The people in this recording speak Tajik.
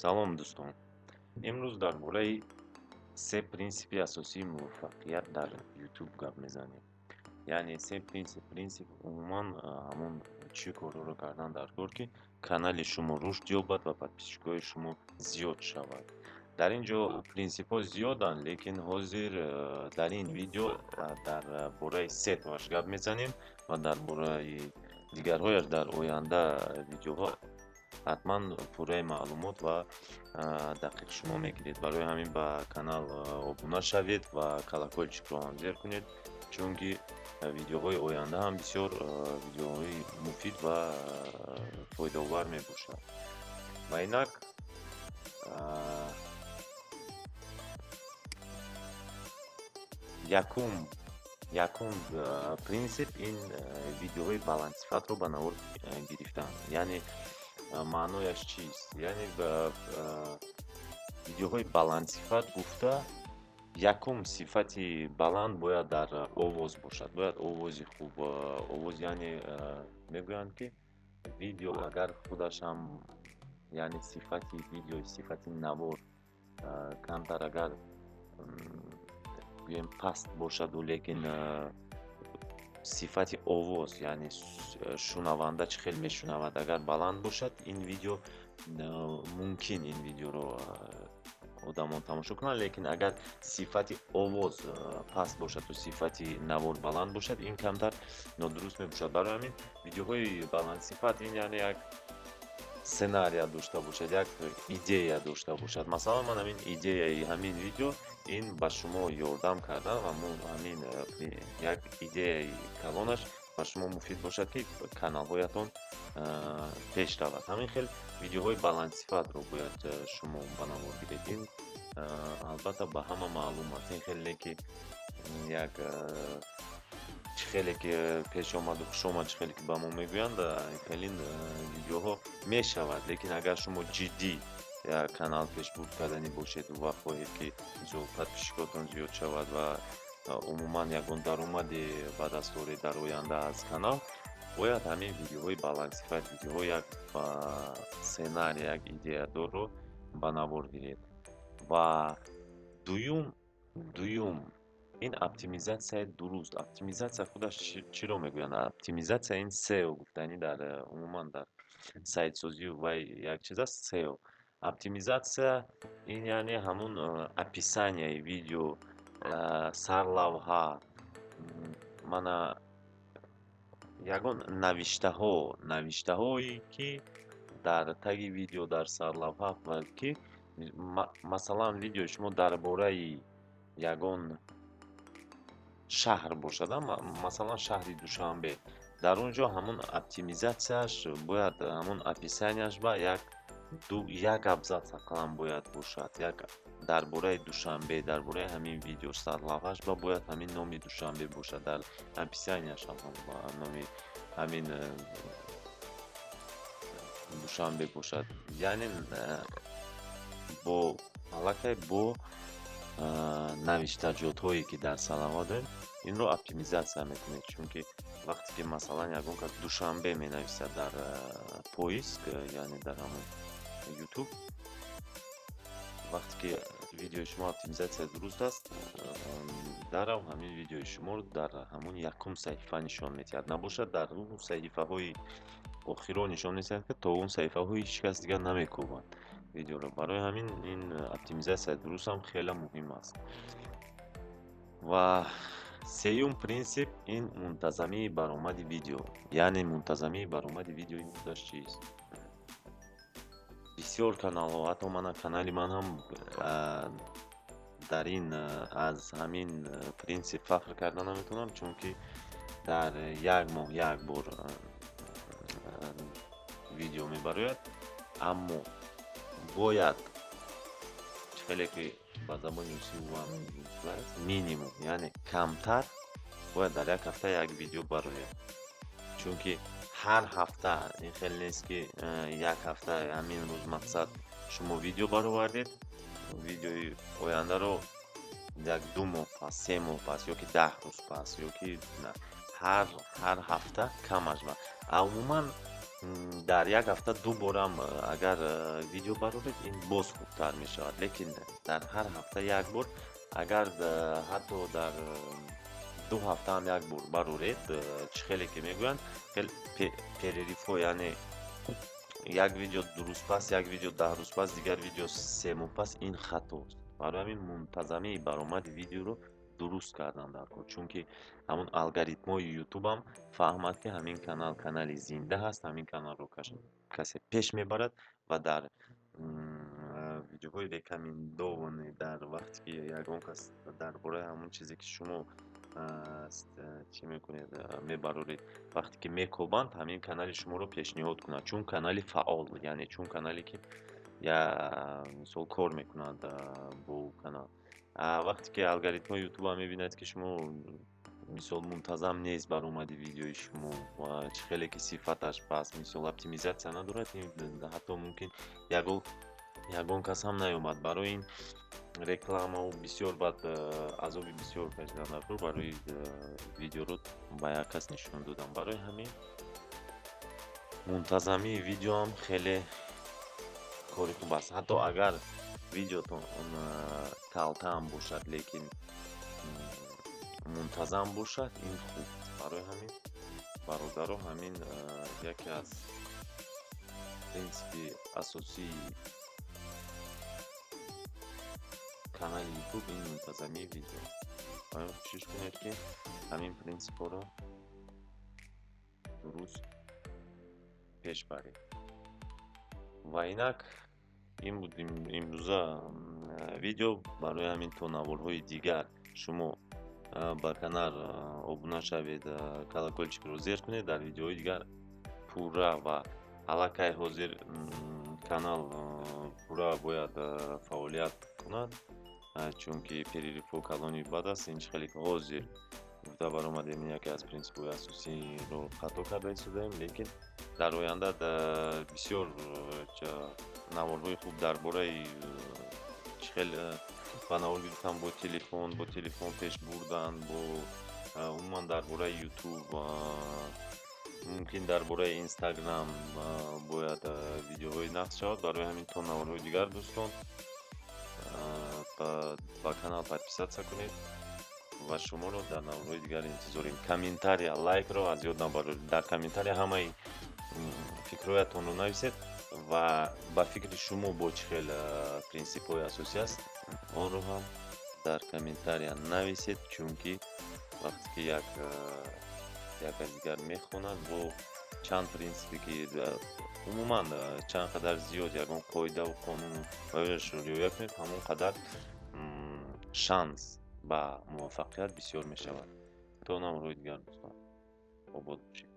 سلام دوستان. امروز درباره سه پرینسیپی اساسی موفقیت در یوتیوب گپ میزنیم. یعنی سه پرینسیپ عموما همون چی کارو رو کردن در کار که کانال شما رشد یابد و подписчикای شما زیاد شود. در اینجا پرینسیپ ها زیادن، لیکن حاضر در این ویدیو در باره سه تاش گپ میزنیم و در باره دیگرهایش در آینده ویدیوها حتما پوره معلومات و دقیق شما میگیرید. برای همین به کانال ابونه شوید و کلاکلچیک رو هم زیر کنید، چون که ویدیوهای آینده هم بسیار ویدیوهای مفید و فایده‌آور می باشد. و اینک یکم پرینسیپ این ویدیوهای بلند صفت رو به نور گرفتن. یعنی معنایش چیست؟ یعنی ویدیوهای بلند صفت گفته یکم صفتی بلند باید در آواز باشد، باید آوازی خوب. آواز یعنی میگویند که ویدیو اگر خودش هم یعنی صفتی ویدیو صفتی نوار کمتر اگر بگویم پست باشد و لیکن صفتی آواز یعنی شنونده چه خیلی میشنود اگر بلند باشد، این ویدیو ممکن این ویدیو رو آدمان تماشا کنن. لیکن اگر صفتی آواز پست باشد و صفتی نوار بلند باشد، این کمتر نادرست میباشد. برای همین ویدیوهای بلند صفت این یعنی یک سناریو داشته باشد، یک ایده داشته باشد. مثلا من همین ایده همین ویدیو این به شما یاردم کردم و همین یک ایده کلانش به شما مفید باشد که کانال هایتان پیش رود. همین خیلی ویدیوهای بلند صفت رو باید شما بنامور گیرید. البته به همه معلومات این خیلی که یک خیلی که پیش آمد و خوش آمد خیلی که به ما میگویند خیلی ویدیوها میشود، لیکن اگر شما جدی یا کانال پیش برد کردنی باشید و خواهید که подписчикاتون زیاد شود و عموما یکون درآمد به دست آورید در آینده از کانال، باید همین ویدیوهای بلند صفت ویدیوهای یک سناریو یک ایده دار رو به نظر گیرید. و دوم این اپتیمیزاسیون درست. اپتیمیزاسیون خودش چی رو میگویند؟ اپتیمیزاسیون این سئو گفتنی در عموما در سایت سازی و یک چیز است. سئو اپتیمیزاسیون این یعنی همون اپیسانیای ویدیو، سرلوحه، مانا یگان نوشته هایی که در تگ ویدیو در سرلوحه که مثلا ویدیو شما درباره یگان شهر باشد، مثلا شهری دوشنبه، در اونجا همون اپتیمیزاسیونش باید همون اپیسانیش با یک ابزاط کلام باید باشد. یک درباره دوشنبه، درباره همین ویدیو سرلوحه‌اش باید همین نام دوشنبه باشد، در اپیسانیش هم با نام همین دوشنبه باشد. یعنی با علاقه با نوشتجات هایی که در سلام داریم این رو اپتیمیزاسیون میکنید، چون که وقتی که مثلا یکون که دوشنبه می نویسد در پویسک یعنی در همون یوتیوب، وقتی که ویدیو شما اپتیمیزاسیون درست است در همین ویدیو شما رو در همون یکم صفحه نشان میدهد، نباشد در اون صفحه های آخر نشان میدهد که تا اون صفحه های هیچ کس دیگر نمیکوبند ویدیو رو. برای همین این اپتیمیزاسیون درست هم خیلی مهم است. و سیوم پرینسیپ این منتظمی برآمد ویدیو. یعنی منتظمی برآمد ویدیو این خودش چیست؟ بسیار کانال ها، حتی من کانالی من هم در این از همین پرینسیپ فخر کردن نمیتونم، چون که در یک ماه یک بار ویدیو میبراید، اما باید خیلی که با زبان روسی و مینیموم یعنی کمتر باید در یک هفته یک ویدیو براید، چون که هر هفته این خیلی نیست که یک هفته همین روز مقصد شما ویدیو برآوردید، ویدیوی آینده رو یک 2 ماه پس، 3 ماه پس یا که 10 روز پس یا که نه، هر هفته کمش. و عموما дар як ҳафта 2 борам агар видео бароред, ин боз хубтар мешавад. Лекин дар ҳар ҳафта як бор, агар ҳатто дар 2 ҳафта ҳам як бор бароред, чӣ хеле ки мегӯянд, хел перерифҳо, яъне як видео 2 рӯз пас, як видео 10 рӯз пас, дигар видео 3 моҳ пас, ин хатост. Барои ҳамин мунтазамии баромади видеоро дуруст кардан дар кор, чунки ҳамун алгоритмои ютубам фаҳмад, ки ҳамин канал канали зинда ҳаст, ҳамин каналро касе пеш мебарад ва дар видеоҳои рекомендоване, дар вақте ки ягон кас дар бораи ҳамун чизе ки шумо чӣ мекунед, мебароред, вақте ки мекобанд, ҳамин канали шуморо пешниҳод кунад, чун канали фаъол, яъне чун канале ки мисол кор мекунад бо канал. Вақте ки алгоритмои ютубам мебинад, ки шумо мисол мунтазам нест баромади видеои шумо ва чӣ хеле ки сифаташ паст, мисол оптимизатсия надорад, ҳатто мумкин ягон кас ҳам наёмад. Барои ин рекламао бисёр бад азоби бисёр кашидам дар кор, барои видеоро ба як кас нишон додам. Барои ҳамин мунтазамии видеоам хеле кори хуб аст. Ҳатто агар видеотон калтаам бошад, лекин мунтазам бошад, ин хуб. Барои ҳамин бародаро, ҳамин яке аз принсипи асосии канали ютуб ин мунтазамии видео аст. Бояд кӯшиш кунед, ки ҳамин принсипҳоро дуруст пеш баред. Ва инак ин буд имрӯза видео. Барои ҳамин то наворҳои дигар шумо ба канал обуна шавед, колокольчикро зер кунед. Дар видеоҳои дигар пурра ва аллакай ҳозир канал пурра бояд фаъолият кунад, чунки перерифҳо калони бад аст. Ин чӣ хеле ки ҳозир гуфта баромадем, яке аз принсипҳои асосиро хато карда истодаем, лекин дар оянда бисёр наворҳои хуб дар бораи чӣ хеле ба навор гирифтан бо телефон пеш бурдан, бо умуман дар бораи ютуб, мумкин дар бораи инстаграм бояд видеоҳои нақш шавад. Барои ҳамин то наворҳои дигар дӯстон ба канал подписатсия кунед ва шуморо дар наворҳои дигар интизорем. Комментария, лайкро аз ёд набаред. Дар комментария ҳамаи фикрҳоятонро нависед ва ба фикри шумо бо чӣ хел принсипҳои асосӣ аст, онро ҳам дар комментария нависед, чунки вақте ки як аз дигар мехонад, бо чанд принсипе ки умуман чанд қадар зиёд ягон қоидаву қонуну ояшро риоя кунед, ҳамон қадар шанс ба муваффақият бисёр мешавад. То наворҳои дигар дӯстон, обод бошед.